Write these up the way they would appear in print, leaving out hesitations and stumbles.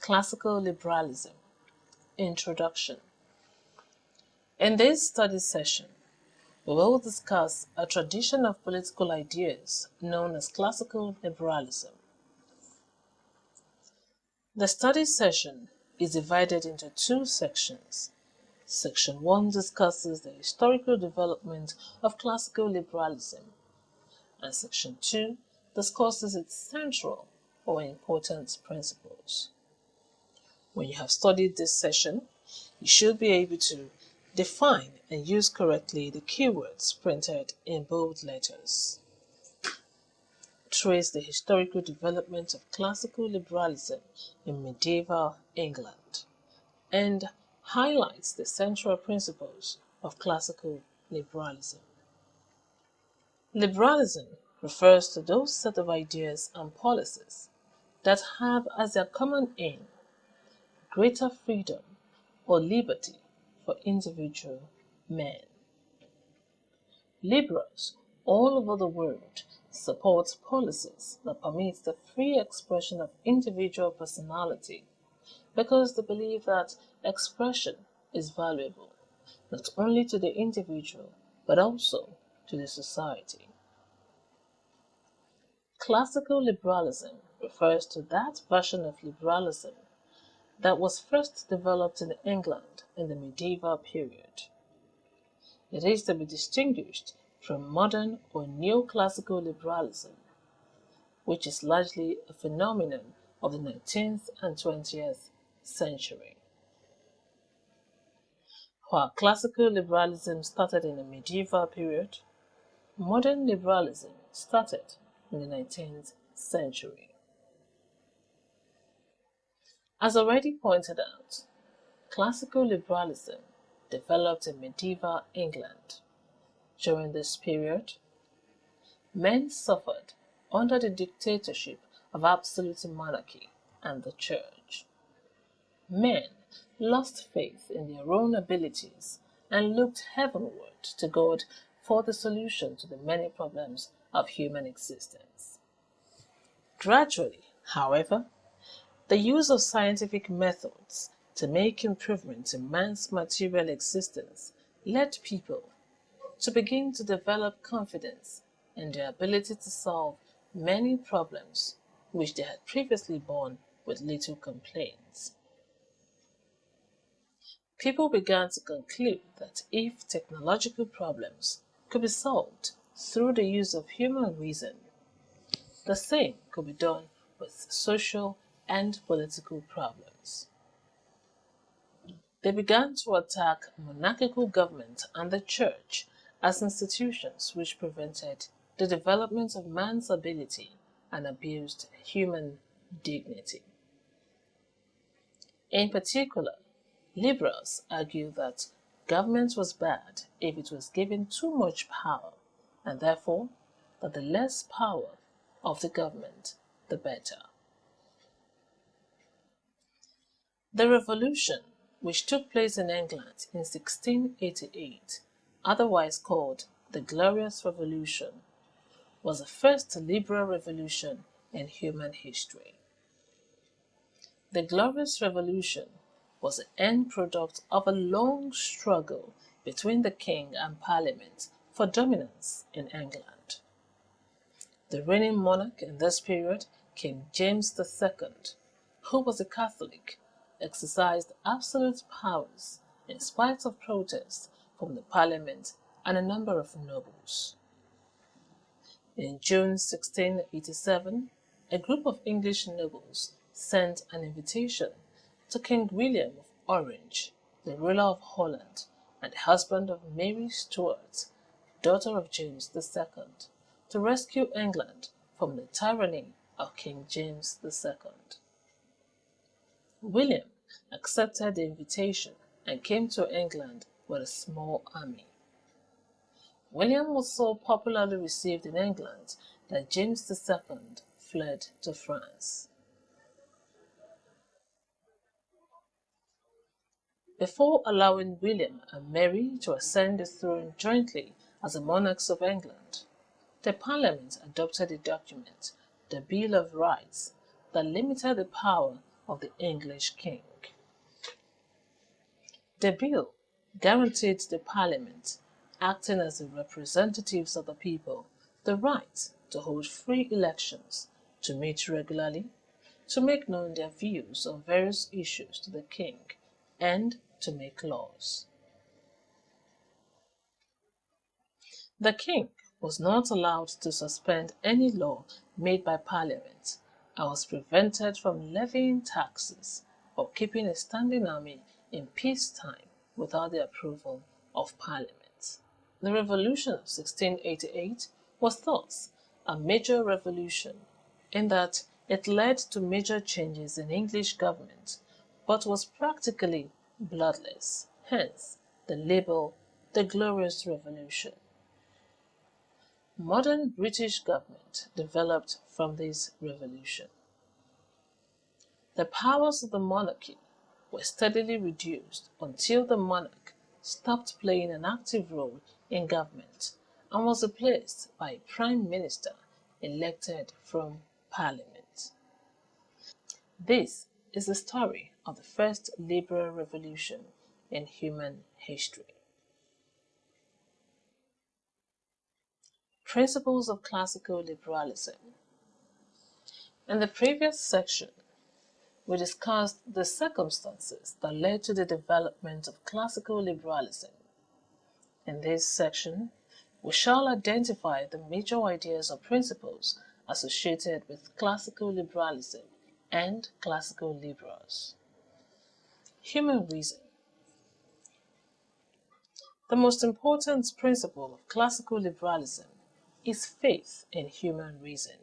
Classical Liberalism. Introduction. In this study session, we will discuss a tradition of political ideas known as classical liberalism. The study session is divided into two sections. Section 1 discusses the historical development of classical liberalism, and Section 2 discusses its central or important principles. When you have studied this session, you should be able to define and use correctly the keywords printed in bold letters. Trace the historical development of classical liberalism in medieval England, and highlights the central principles of classical liberalism. Liberalism refers to those set of ideas and policies that have as their common aim greater freedom or liberty for individual men. Liberals all over the world support policies that permit the free expression of individual personality because they believe that expression is valuable not only to the individual but also to the society. Classical liberalism refers to that version of liberalism that was first developed in England in the medieval period. It is to be distinguished from modern or neoclassical liberalism, which is largely a phenomenon of the 19th and 20th century. While classical liberalism started in the medieval period, modern liberalism started in the 19th century. As already pointed out, classical liberalism developed in medieval England. During this period, men suffered under the dictatorship of absolute monarchy and the church. Men lost faith in their own abilities and looked heavenward to God for the solution to the many problems of human existence. Gradually, however, the use of scientific methods to make improvements in man's material existence led people to begin to develop confidence in their ability to solve many problems which they had previously borne with little complaints. People began to conclude that if technological problems could be solved through the use of human reason, the same could be done with social and political problems. They began to attack monarchical government and the church as institutions which prevented the development of man's ability and abused human dignity. In particular, liberals argue that government was bad if it was given too much power, and therefore that the less power of the government, the better. The revolution, which took place in England in 1688, otherwise called the Glorious Revolution, was the first liberal revolution in human history. The Glorious Revolution was the end product of a long struggle between the king and parliament for dominance in England. The reigning monarch in this period, King James II, who was a Catholic, exercised absolute powers in spite of protests from the parliament and a number of nobles. In June 1687, a group of English nobles sent an invitation to King William of Orange, the ruler of Holland and husband of Mary Stuart, daughter of James II, to rescue England from the tyranny of King James II. William accepted the invitation and came to England with a small army. William was so popularly received in England that James II fled to France. Before allowing William and Mary to ascend the throne jointly as the monarchs of England, the Parliament adopted a document, the Bill of Rights, that limited the power of the English king. The bill guaranteed the Parliament, acting as the representatives of the people, the right to hold free elections, to meet regularly, to make known their views on various issues to the king, and to make laws. The king was not allowed to suspend any law made by Parliament and was prevented from levying taxes or keeping a standing army in peacetime without the approval of Parliament. The Revolution of 1688 was thus a major revolution in that it led to major changes in English government, but was practically bloodless, hence the label the Glorious Revolution. Modern British government developed from this revolution. The powers of the monarchy were steadily reduced until the monarch stopped playing an active role in government and was replaced by a prime minister elected from Parliament. This is the story of the first liberal revolution in human history. Principles of classical liberalism. In the previous section, we discussed the circumstances that led to the development of classical liberalism. In this section, we shall identify the major ideas or principles associated with classical liberalism and classical liberals. Human reason. The most important principle of classical liberalism is faith in human reason.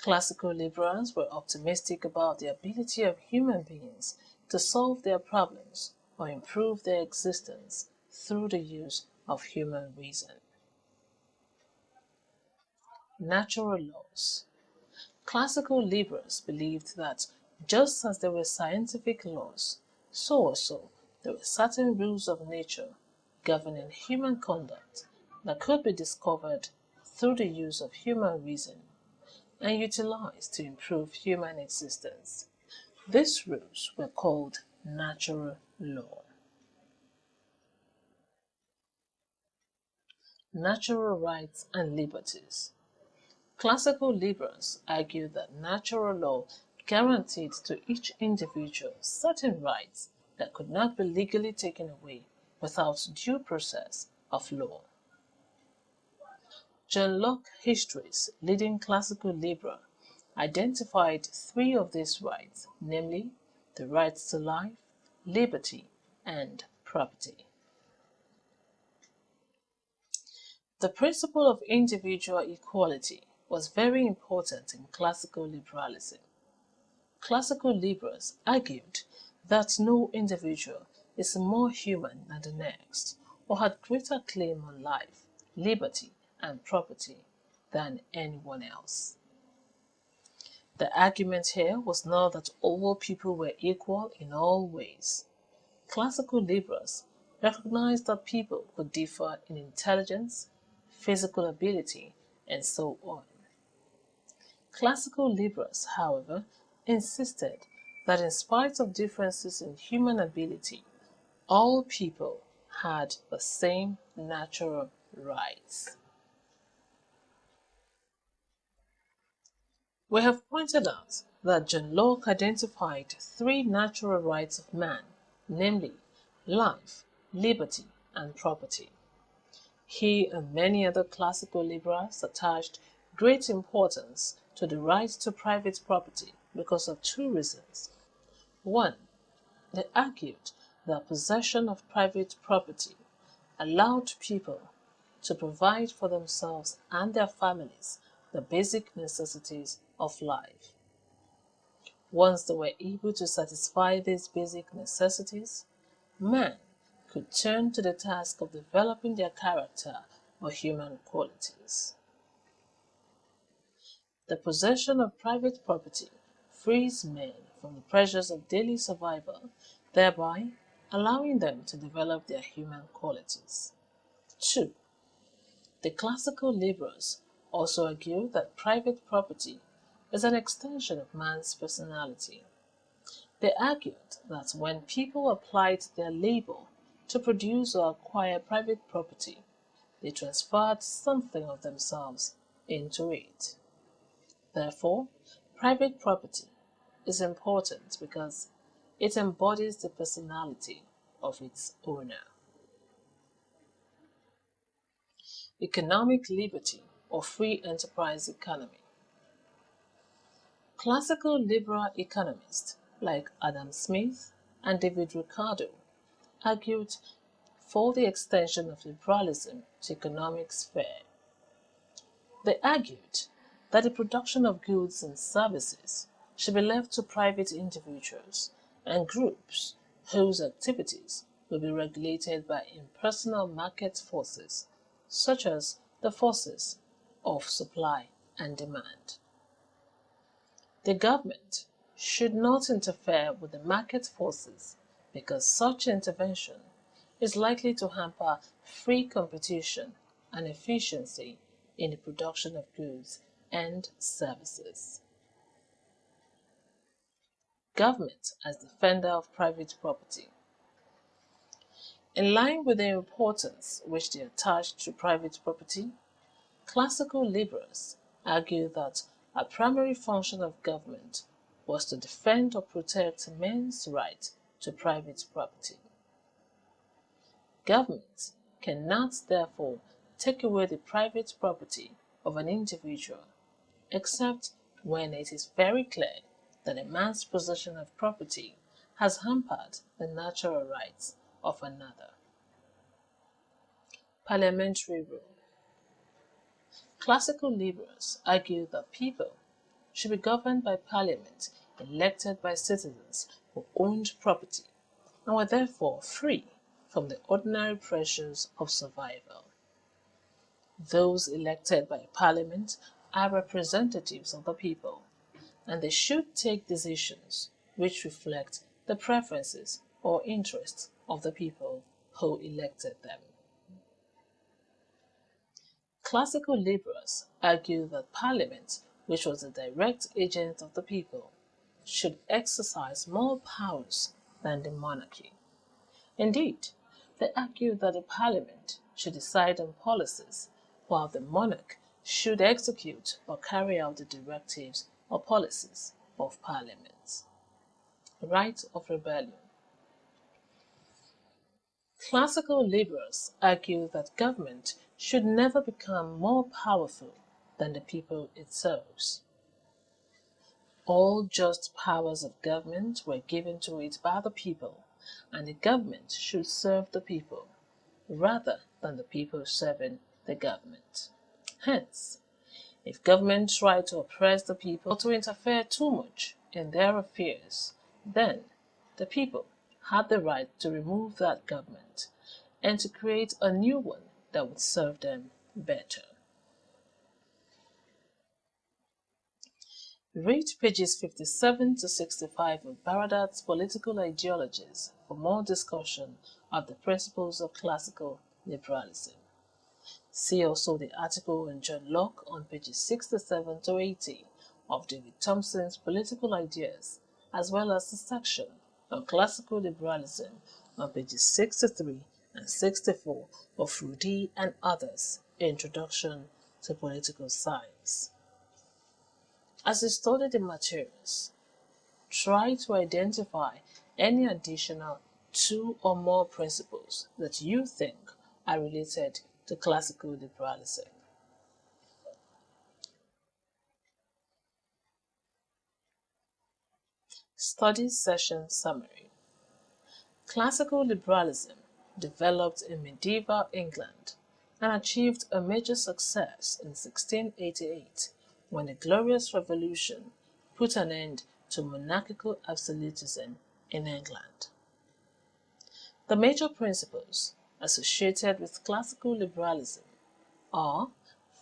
Classical liberals were optimistic about the ability of human beings to solve their problems or improve their existence through the use of human reason. Natural laws. Classical liberals believed that just as there were scientific laws, so also there were certain rules of nature governing human conduct that could be discovered through the use of human reason and utilized to improve human existence. These rules were called natural law. Natural rights and liberties. Classical liberals argued that natural law guaranteed to each individual certain rights that could not be legally taken away without due process of law. John Locke, history's leading classical liberal, identified three of these rights, namely the rights to life, liberty, and property. The principle of individual equality was very important in classical liberalism. Classical liberals argued that no individual is more human than the next or had greater claim on life, liberty, and property than anyone else. The argument here was not that all people were equal in all ways. Classical liberals recognized that people could differ in intelligence, physical ability, and so on. Classical liberals, however, insisted that in spite of differences in human ability, all people had the same natural rights. We have pointed out that John Locke identified three natural rights of man, namely life, liberty, and property. He and many other classical liberals attached great importance to the right to private property because of two reasons. One, they argued that possession of private property allowed people to provide for themselves and their families the basic necessities of life. Once they were able to satisfy these basic necessities, man could turn to the task of developing their character or human qualities. The possession of private property frees men from the pressures of daily survival, thereby allowing them to develop their human qualities. 2. The classical liberals also argued that private property is an extension of man's personality. They argued that when people applied their labor to produce or acquire private property, they transferred something of themselves into it. Therefore, private property is important because it embodies the personality of its owner. Economic liberty or free enterprise economy. Classical liberal economists like Adam Smith and David Ricardo argued for the extension of liberalism to economic sphere. They argued that the production of goods and services should be left to private individuals and groups whose activities will be regulated by impersonal market forces, such as the forces of supply and demand. The government should not interfere with the market forces because such intervention is likely to hamper free competition and efficiency in the production of goods and services. Government as defender of private property. In line with the importance which they attached to private property, classical liberals argue that a primary function of government was to defend or protect men's right to private property. Government cannot therefore take away the private property of an individual except when it is very clear that a man's possession of property has hampered the natural rights of another. Parliamentary rule. Classical liberals argue that people should be governed by parliament elected by citizens who owned property and were therefore free from the ordinary pressures of survival. Those elected by parliament are representatives of the people, and they should take decisions which reflect the preferences or interests of the people who elected them. Classical liberals argue that Parliament, which was the direct agent of the people, should exercise more powers than the monarchy. Indeed, they argue that the Parliament should decide on policies, while the monarch should execute or carry out the directives or policies of Parliament. Right of rebellion. Classical liberals argue that government should never become more powerful than the people it serves. All just powers of government were given to it by the people, and the government should serve the people, rather than the people serving the government. Hence, if government tried to oppress the people or to interfere too much in their affairs, then the people had the right to remove that government and to create a new one that would serve them better. Read pages 57 to 65 of Baradat's Political Ideologies for more discussion of the principles of classical liberalism. See also the article on John Locke on pages 67 to 80 of David Thompson's Political Ideas, as well as the section on classical liberalism on pages 63 and 64 of Rudi and others, Introduction to Political Science. As you study the materials, try to identify any additional 2 or more principles that you think are related to classical liberalism. Study Session Summary. Classical liberalism developed in medieval England and achieved a major success in 1688 when the Glorious Revolution put an end to monarchical absolutism in England. The major principles associated with classical liberalism are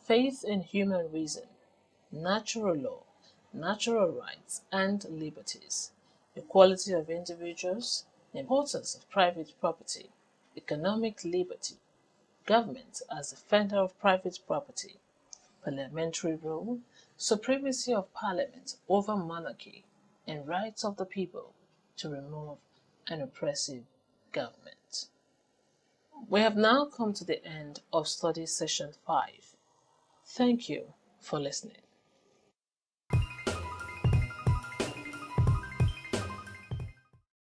faith in human reason, natural law, natural rights and liberties, equality of individuals, importance of private property, economic liberty, government as defender of private property, parliamentary rule, supremacy of parliament over monarchy, and rights of the people to remove an oppressive government. We have now come to the end of study session 5. Thank you for listening.